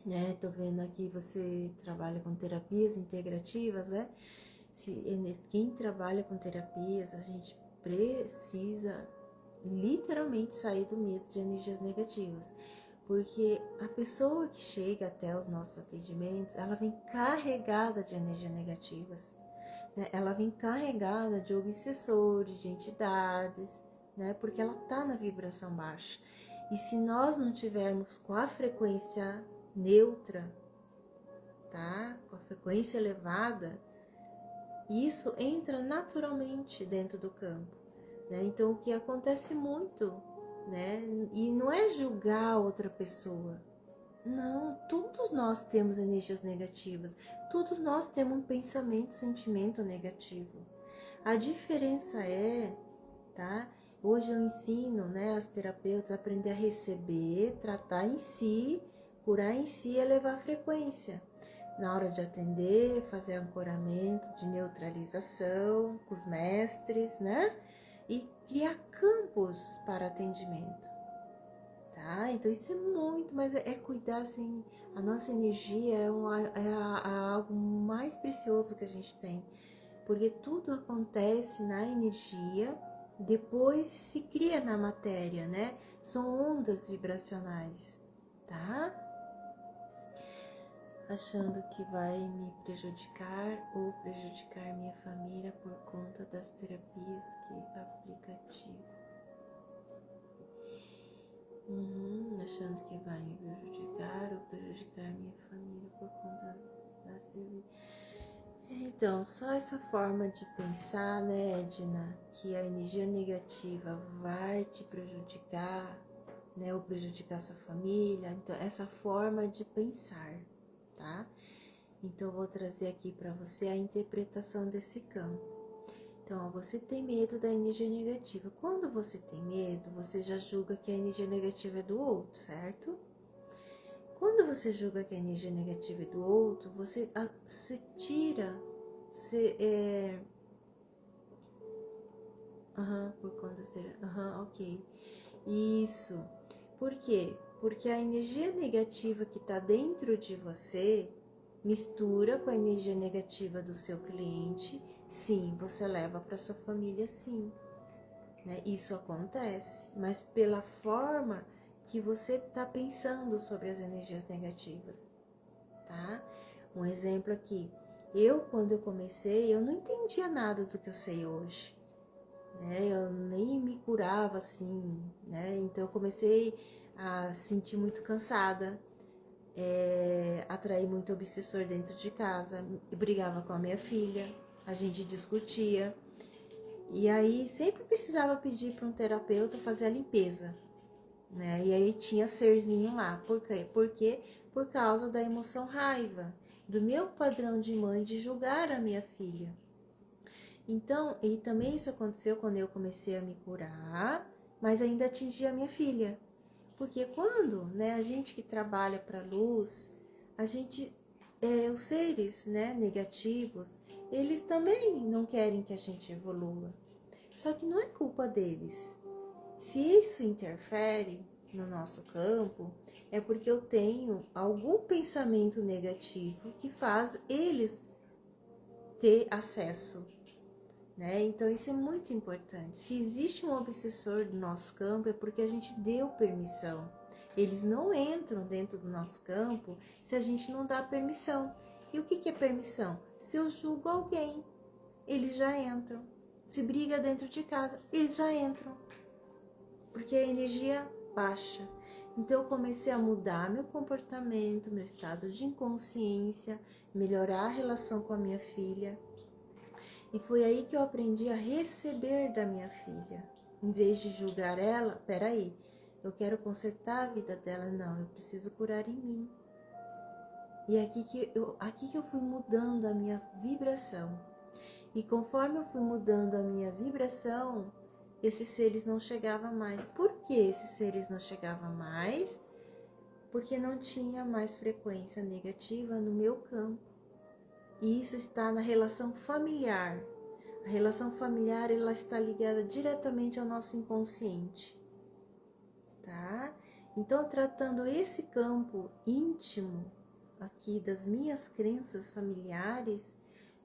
né? Tô vendo aqui você trabalha com terapias integrativas, né? Quem trabalha com terapias, a gente precisa literalmente sair do medo de energias negativas, porque a pessoa que chega até os nossos atendimentos, ela vem carregada de energias negativas, né? Ela vem carregada de obsessores, de entidades, né? Porque ela tá na vibração baixa. E se nós não tivermos com a frequência neutra, tá? Com a frequência elevada, isso entra naturalmente dentro do campo, né? Então, o que acontece muito, né? E não é julgar outra pessoa. Não, todos nós temos energias negativas. Todos nós temos um pensamento, sentimento negativo. A diferença é, tá? Hoje eu ensino, né, as terapeutas a aprender a receber, tratar em si, curar em si e elevar a frequência. Na hora de atender, fazer ancoramento de neutralização com os mestres, né? E criar campos para atendimento, tá? Então isso é muito, mas é cuidar, assim, a nossa energia algo mais precioso que a gente tem, porque tudo acontece na energia, depois se cria na matéria, né? São ondas vibracionais, tá? Achando que vai me prejudicar ou prejudicar minha família por conta das terapias que aplicativo. Achando que vai me prejudicar ou prejudicar minha família por conta das terapias. Então, só essa forma de pensar, né, Edna, que a energia negativa vai te prejudicar, né, ou prejudicar sua família. Então, essa forma de pensar, tá? Então, eu vou trazer aqui para você a interpretação desse campo. Então, você tem medo da energia negativa. Quando você tem medo, você já julga que a energia negativa é do outro, certo? Quando você julga que a energia negativa é do outro, você tira, por conta de ser, ok, isso. Por quê? Porque a energia negativa que está dentro de você mistura com a energia negativa do seu cliente. Sim, você leva para sua família, sim, né? Isso acontece, mas pela forma que você está pensando sobre as energias negativas, tá? Um exemplo aqui, quando eu comecei, eu não entendia nada do que eu sei hoje, né? Eu nem me curava assim, né? Então eu comecei a sentir muito cansada, atrair muito obsessor dentro de casa, eu brigava com a minha filha, a gente discutia, e aí sempre precisava pedir para um terapeuta fazer a limpeza, né? E aí tinha serzinho lá. Por quê? Porque por causa da emoção raiva, do meu padrão de mãe de julgar a minha filha. Então, e também isso aconteceu quando eu comecei a me curar, mas ainda atingia a minha filha. Porque quando, né, a gente que trabalha para a luz, a gente, os seres, né, negativos, eles também não querem que a gente evolua. Só que não é culpa deles. Se isso interfere no nosso campo, é porque eu tenho algum pensamento negativo que faz eles ter acesso, né? Então isso é muito importante. Se existe um obsessor do nosso campo é porque a gente deu permissão. Eles não entram dentro do nosso campo se a gente não dá permissão. E o que é permissão? Se eu julgo alguém, eles já entram. Se briga dentro de casa, eles já entram. Porque a energia baixa. Então eu comecei a mudar meu comportamento, meu estado de inconsciência, melhorar a relação com a minha filha. E foi aí que eu aprendi a receber da minha filha. Em vez de julgar ela, peraí, eu quero consertar a vida dela, não, eu preciso curar em mim. E é aqui que eu fui mudando a minha vibração. E conforme eu fui mudando a minha vibração, esses seres não chegavam mais. Por que esses seres não chegavam mais? Porque não tinha mais frequência negativa no meu campo. E isso está na relação familiar. A relação familiar, ela está ligada diretamente ao nosso inconsciente, tá? Então, tratando esse campo íntimo aqui das minhas crenças familiares,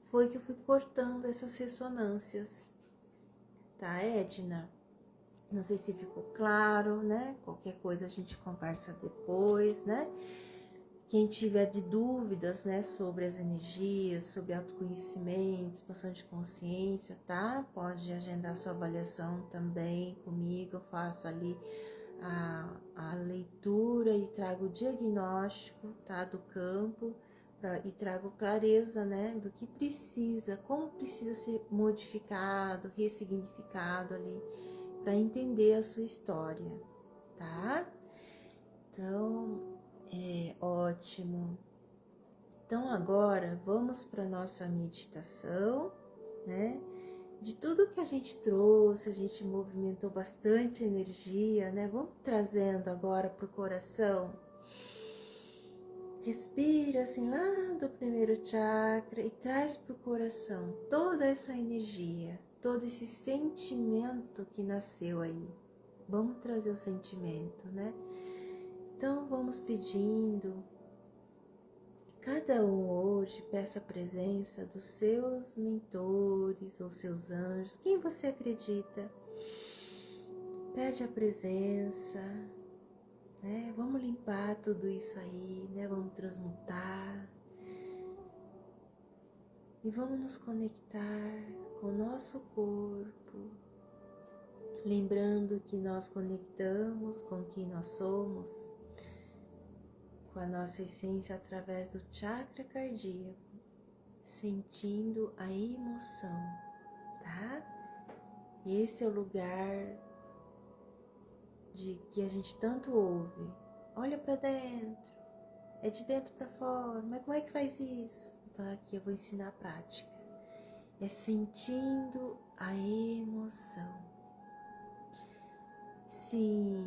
foi que eu fui cortando essas ressonâncias, tá, Edna? Não sei se ficou claro, né? Qualquer coisa a gente conversa depois, né? Quem tiver de dúvidas, né, sobre as energias, sobre autoconhecimento, expansão de consciência, tá? Pode agendar sua avaliação também comigo, eu faço ali a leitura e trago o diagnóstico, tá, do campo, e trago clareza, né, do que precisa, como precisa ser modificado, ressignificado ali, para entender a sua história, tá? Então, ótimo. Então agora vamos para nossa meditação, né? De tudo que a gente trouxe, a gente movimentou bastante energia, né? Vamos trazendo agora para o coração. Respira assim lá do primeiro chakra e traz para o coração toda essa energia, todo esse sentimento que nasceu aí. Vamos trazer o sentimento, né? Então vamos pedindo. Cada um hoje peça a presença dos seus mentores ou seus anjos, quem você acredita. Pede a presença, né? Vamos limpar tudo isso aí, né? Vamos transmutar. E vamos nos conectar com o nosso corpo, lembrando que nós conectamos com quem nós somos, com a nossa essência através do chakra cardíaco, sentindo a emoção, tá? E esse é o lugar de que a gente tanto ouve. Olha para dentro, é de dentro para fora, mas como é que faz isso? Então aqui eu vou ensinar a prática. É sentindo a emoção. Sim,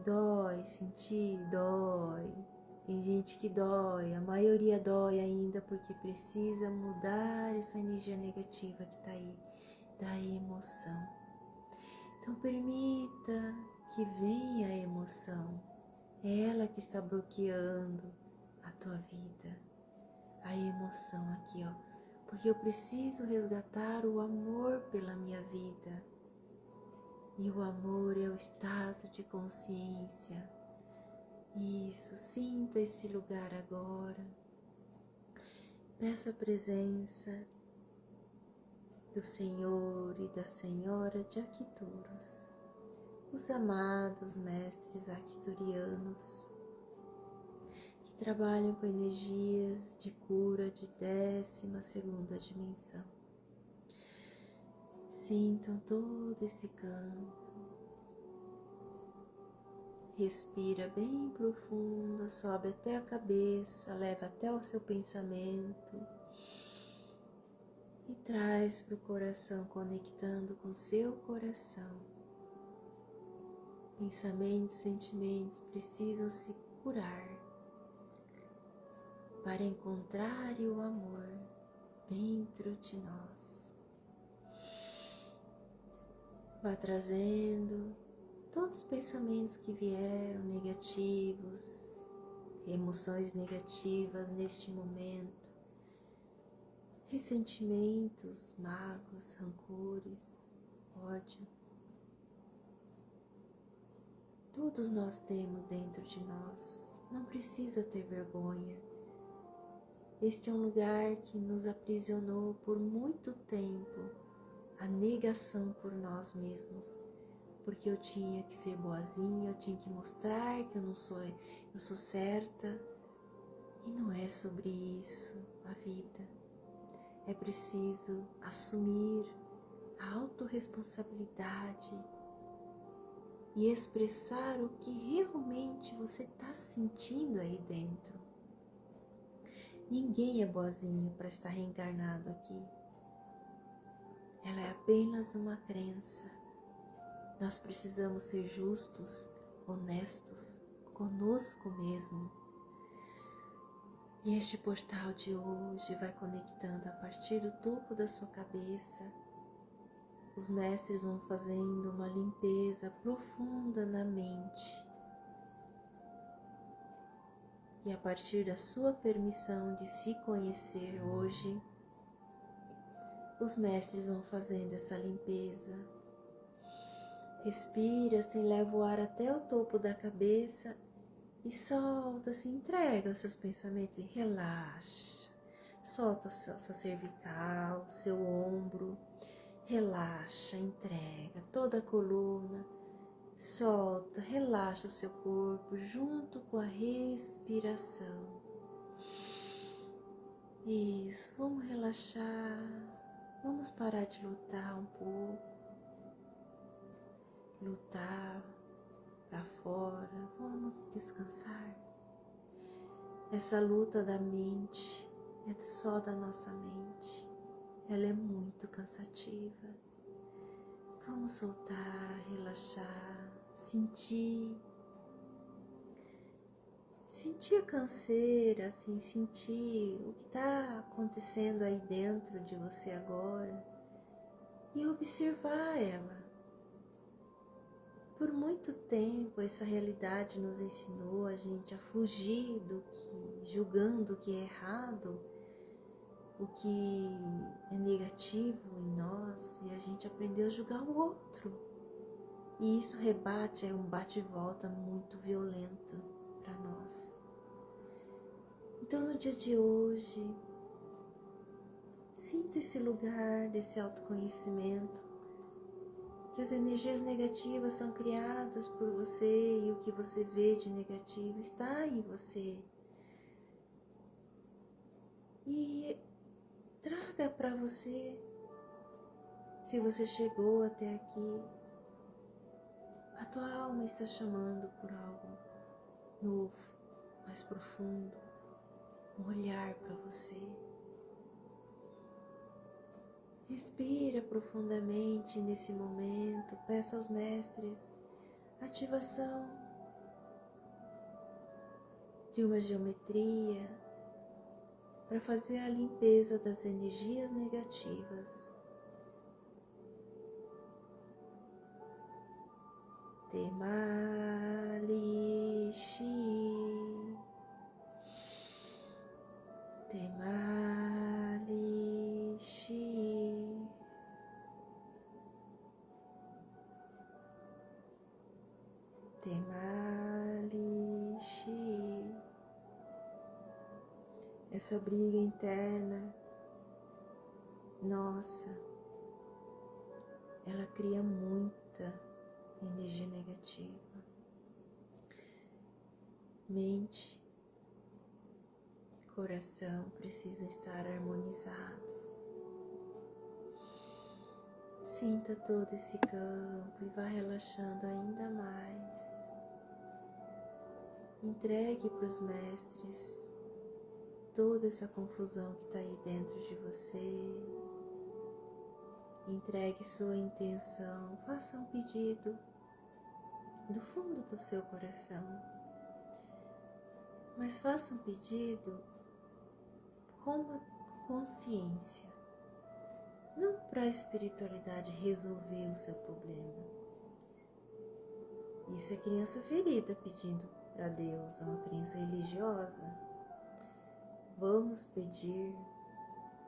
dói, sentir, dói. Tem gente que dói, a maioria dói ainda porque precisa mudar essa energia negativa que tá aí, da emoção. Então permita que venha a emoção, é ela que está bloqueando a tua vida, a emoção aqui, ó, porque eu preciso resgatar o amor pela minha vida, e o amor é o estado de consciência. Isso, sinta esse lugar agora. Peça a presença do Senhor e da Senhora de Arcturus, os amados mestres arcturianos, que trabalham com energias de cura de 12ª dimensão. Sintam todo esse campo. Respira bem profundo, sobe até a cabeça, leva até o seu pensamento e traz para o coração, conectando com seu coração. Pensamentos, sentimentos precisam se curar para encontrar o amor dentro de nós. Vá trazendo todos os pensamentos que vieram negativos, emoções negativas neste momento. ressentimentos, mágoas, rancores, ódio. Todos nós temos dentro de nós, não precisa ter vergonha. Este é um lugar que nos aprisionou por muito tempo, a negação por nós mesmos, porque eu tinha que ser boazinha, eu tinha que mostrar que eu sou certa, e não é sobre isso a vida. É preciso assumir a autorresponsabilidade e expressar o que realmente você está sentindo aí dentro. Ninguém é boazinho para estar reencarnado aqui. Ela é apenas uma crença. Nós precisamos ser justos, honestos conosco mesmo. E este portal de hoje vai conectando a partir do topo da sua cabeça. Os mestres vão fazendo uma limpeza profunda na mente. E a partir da sua permissão de se conhecer hoje, os mestres vão fazendo essa limpeza. Respira, se leva o ar até o topo da cabeça e solta, se entrega aos seus pensamentos e relaxa. Solta sua cervical, seu ombro, relaxa, entrega toda a coluna. Solta, relaxa o seu corpo junto com a respiração. Isso, vamos relaxar, vamos parar de lutar um pouco. Lutar para fora, vamos descansar. Essa luta da mente é só da nossa mente, ela é muito cansativa. Vamos soltar, relaxar, sentir a canseira, assim, sentir o que está acontecendo aí dentro de você agora e observar ela. Por muito tempo essa realidade nos ensinou a gente a fugir do que, julgando o que é errado, o que é negativo em nós, e a gente aprendeu a julgar o outro. E isso rebate, é um bate-volta muito violento para nós. Então no dia de hoje, sinta esse lugar desse autoconhecimento, que as energias negativas são criadas por você e o que você vê de negativo está em você. E traga para você, se você chegou até aqui, a tua alma está chamando por algo novo, mais profundo, um olhar para você. Respira profundamente nesse momento, peça aos mestres ativação de uma geometria para fazer a limpeza das energias negativas. Temalishi, Temalishi, Temalishi. Essa briga interna, nossa, ela cria muita energia negativa. Mente, coração precisam estar harmonizados. Sinta todo esse campo e vá relaxando ainda mais. Entregue para os mestres toda essa confusão que está aí dentro de você. Entregue sua intenção, faça um pedido do fundo do seu coração. Mas faça um pedido com uma consciência, não para a espiritualidade resolver o seu problema. Isso é criança ferida pedindo para Deus, uma criança religiosa. Vamos pedir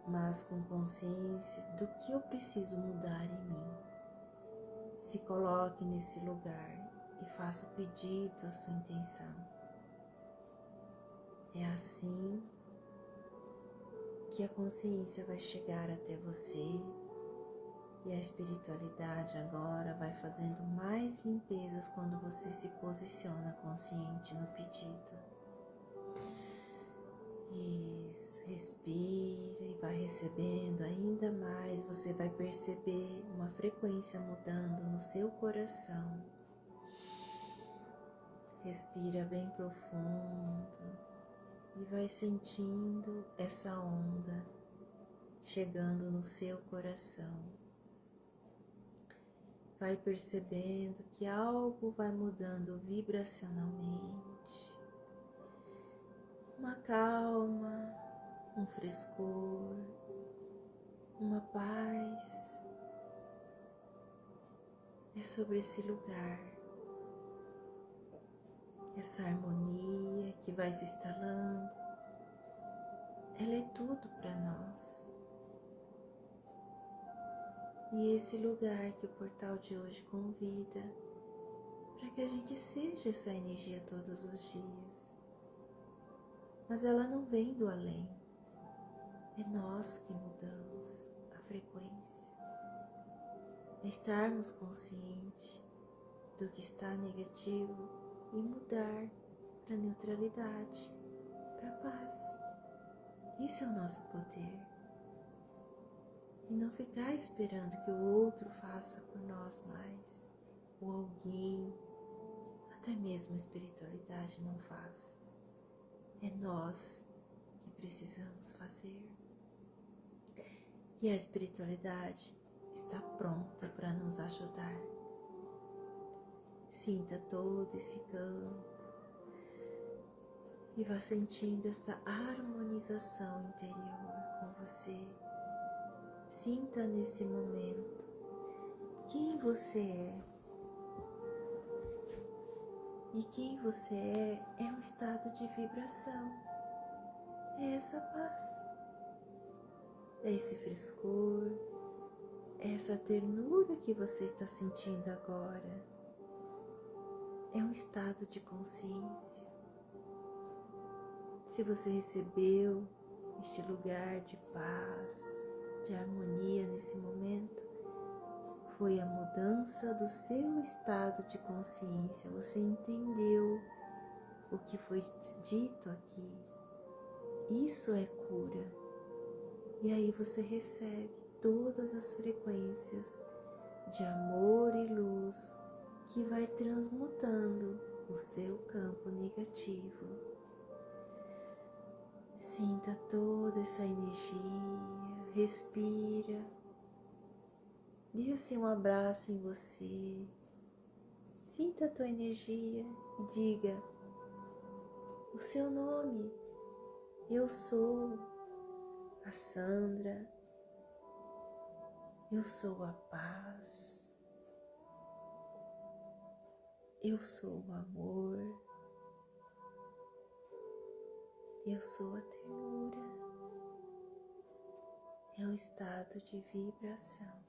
mas com consciência do que eu preciso mudar em mim. Se coloque nesse lugar e faça o pedido à sua intenção. É assim que a consciência vai chegar até você e a espiritualidade agora vai fazendo mais limpezas quando você se posiciona consciente no pedido. Isso, respira e vai recebendo ainda mais. Você vai perceber uma frequência mudando no seu coração. Respira bem profundo e vai sentindo essa onda chegando no seu coração. Vai percebendo que algo vai mudando vibracionalmente. Uma calma, um frescor, uma paz. É sobre esse lugar, essa harmonia que vai se instalando. Ela é tudo para nós. E esse lugar que o portal de hoje convida para que a gente seja essa energia todos os dias. Mas ela não vem do além. É nós que mudamos a frequência. É estarmos conscientes do que está negativo e mudar para neutralidade, para paz. Esse é o nosso poder. E não ficar esperando que o outro faça por nós mais, ou alguém, até mesmo a espiritualidade não faz. É nós que precisamos fazer. E a espiritualidade está pronta para nos ajudar. Sinta todo esse campo e vá sentindo essa harmonização interior com você. Sinta nesse momento quem você é. E quem você é um estado de vibração. É essa paz. É esse frescor. É essa ternura que você está sentindo agora. É um estado de consciência. Se você recebeu este lugar de paz, de harmonia nesse momento, foi a mudança do seu estado de consciência. Você entendeu o que foi dito aqui. Isso é cura. E aí você recebe todas as frequências de amor e luz que vai transmutando o seu campo negativo. Sinta toda essa energia, respira. Dê-se um abraço em você. Sinta a tua energia e diga o seu nome. Eu sou a Sandra. Eu sou a paz. Eu sou o amor. Eu sou a ternura. É um estado de vibração.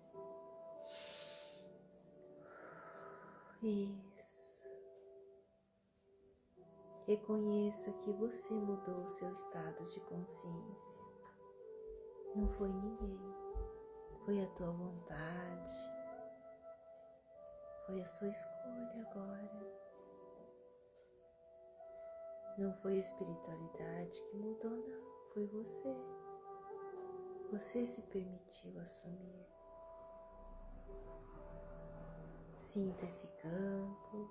Isso. Reconheça que você mudou o seu estado de consciência. Não foi ninguém. Foi a tua vontade. Foi a sua escolha agora. Não foi a espiritualidade que mudou, não. Foi você. Você se permitiu assumir. Sinta esse campo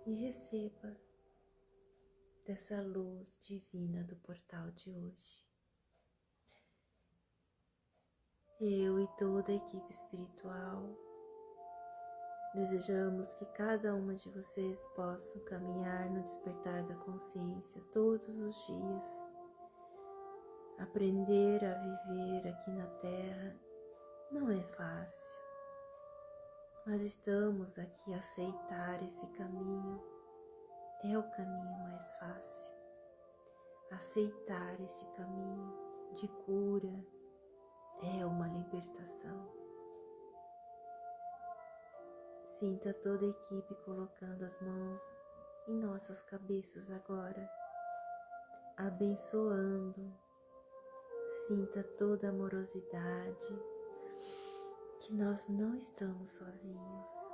e receba dessa luz divina do portal de hoje. Eu e toda a equipe espiritual desejamos que cada uma de vocês possam caminhar no despertar da consciência todos os dias. Aprender a viver aqui na Terra não é fácil, mas estamos aqui a aceitar esse caminho. É o caminho mais fácil. Aceitar esse caminho de cura, é uma libertação. Sinta toda a equipe colocando as mãos em nossas cabeças agora, abençoando. Sinta toda a amorosidade, que nós não estamos sozinhos.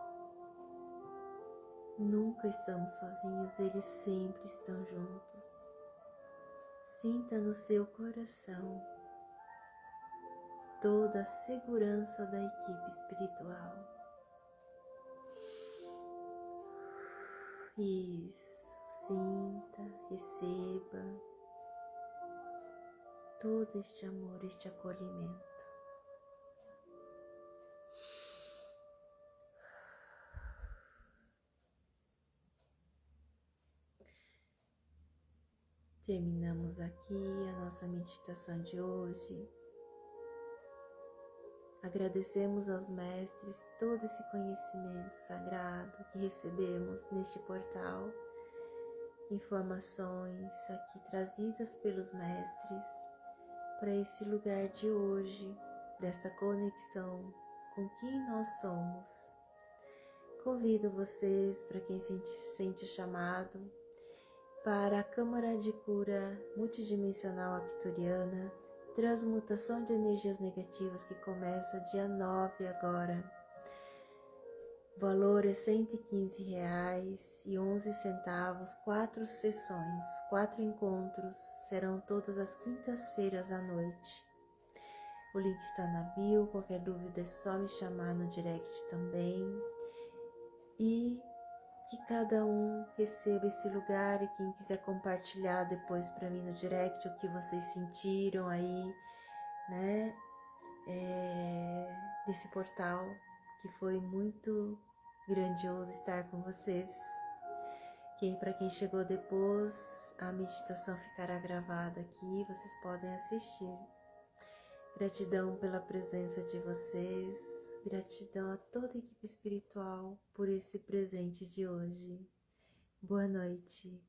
Nunca estamos sozinhos, eles sempre estão juntos. Sinta no seu coração toda a segurança da equipe espiritual. Isso, sinta, receba todo este amor, este acolhimento. Terminamos aqui a nossa meditação de hoje. Agradecemos aos mestres todo esse conhecimento sagrado que recebemos neste portal, informações aqui trazidas pelos mestres para esse lugar de hoje, desta conexão com quem nós somos. Convido vocês, para quem sente o chamado, para a Câmara de Cura Multidimensional Arcturiana, transmutação de energias negativas, que começa dia 9 agora. O valor é R$ 115,11, 4 sessões, 4 encontros, serão todas as quintas-feiras à noite. O link está na bio, qualquer dúvida é só me chamar no direct também. E que cada um receba esse lugar, e quem quiser compartilhar depois para mim no direct o que vocês sentiram aí, né, desse portal, que foi muito grandioso estar com vocês. Para quem chegou depois, a meditação ficará gravada aqui, vocês podem assistir. Gratidão pela presença de vocês, gratidão a toda a equipe espiritual por esse presente de hoje. Boa noite.